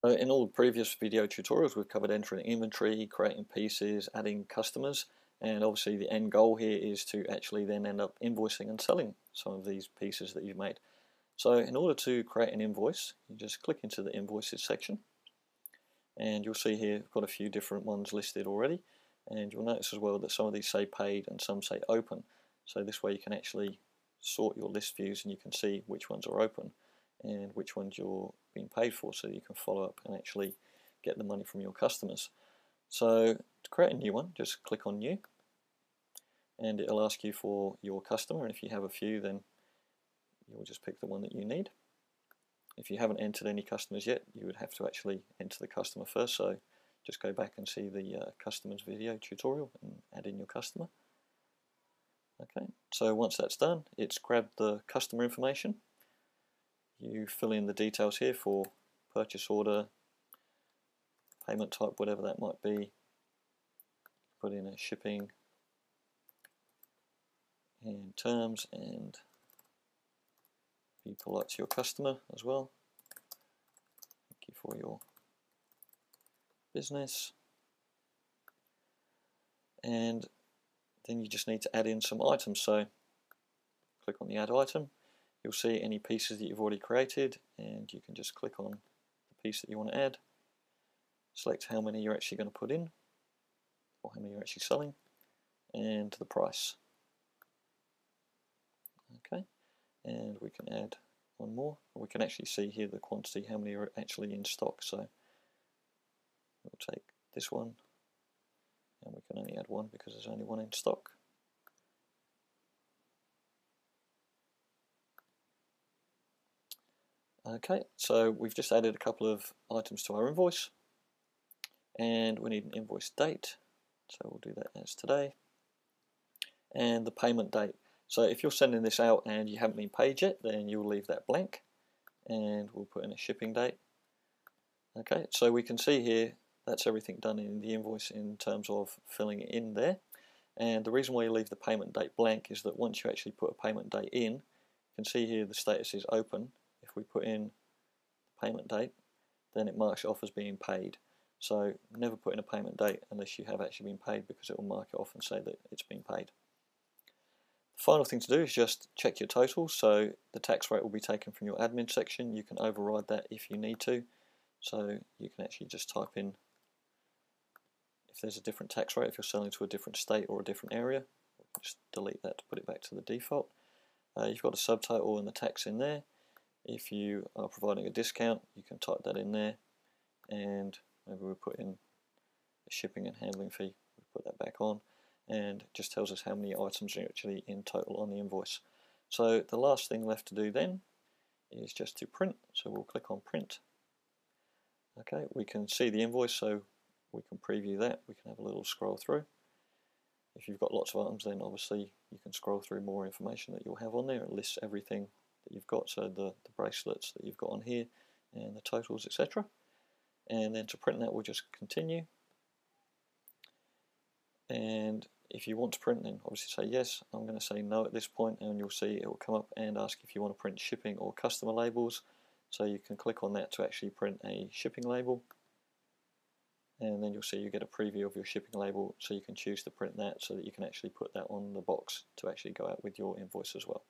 So in all the previous video tutorials we've covered entering inventory, creating pieces, adding customers, and obviously the end goal here is to actually then end up invoicing and selling some of these pieces that you've made. So in order to create an invoice, you just click into the invoices section, and you'll see here I've got a few different ones listed already, and you'll notice as well that some of these say paid and some say open. So this way you can actually sort your list views and you can see which ones are open and which ones you're being paid for, so you can follow up and actually get the money from your customers. So to create a new one, just click on new, and it'll ask you for your customer, and if you have a few then you'll just pick the one that you need. If you haven't entered any customers yet, you would have to actually enter the customer first, so just go back and see the customers video tutorial and add in your customer. Okay, so once that's done, it's grabbed the customer information. You fill in the details here for purchase order, payment type, whatever that might be. Put in a shipping and terms, and be polite to your customer as well. Thank you for your business. And then you just need to add in some items. So click on the add item. You'll see any pieces that you've already created, and you can just click on the piece that you want to add, select how many you're actually going to put in or how many you're actually selling, and the price. Okay, and we can add one more. We can actually see here the quantity, how many are actually in stock. So we'll take this one, and we can only add one because there's only one in stock. Okay, so we've just added a couple of items to our invoice, and we need an invoice date, so we'll do that as today, and the payment date. So if you're sending this out and you haven't been paid yet, then you'll leave that blank, and we'll put in a shipping date. Okay, so we can see here that's everything done in the invoice in terms of filling it in there. And the reason why you leave the payment date blank is that once you actually put a payment date in, you can see here the status is open. If we put in the payment date, then it marks it off as being paid. So never put in a payment date unless you have actually been paid, because it will mark it off and say that it's been paid. The final thing to do is just check your totals. So the tax rate will be taken from your admin section. You can override that if you need to. So you can actually just type in if there's a different tax rate, if you're selling to a different state or a different area. Just delete that to put it back to the default. You've got a subtitle and the tax in there. If you are providing a discount, you can type that in there, and maybe we'll put in a shipping and handling fee. We'll put that back on, and it just tells us how many items are actually in total on the invoice. So the last thing left to do then is just to print. So we'll click on print. Okay, we can see the invoice, so we can preview that. We can have a little scroll through. If you've got lots of items, then obviously you can scroll through more information that you'll have on there. It lists everything that you've got, so the bracelets that you've got on here and the totals, etc. And then to print that, we'll just continue. And if you want to print, then obviously say yes. I'm going to say no at this point, and you'll see it will come up and ask if you want to print shipping or customer labels. So you can click on that to actually print a shipping label, and then you'll see you get a preview of your shipping label, so you can choose to print that so that you can actually put that on the box to actually go out with your invoice as well.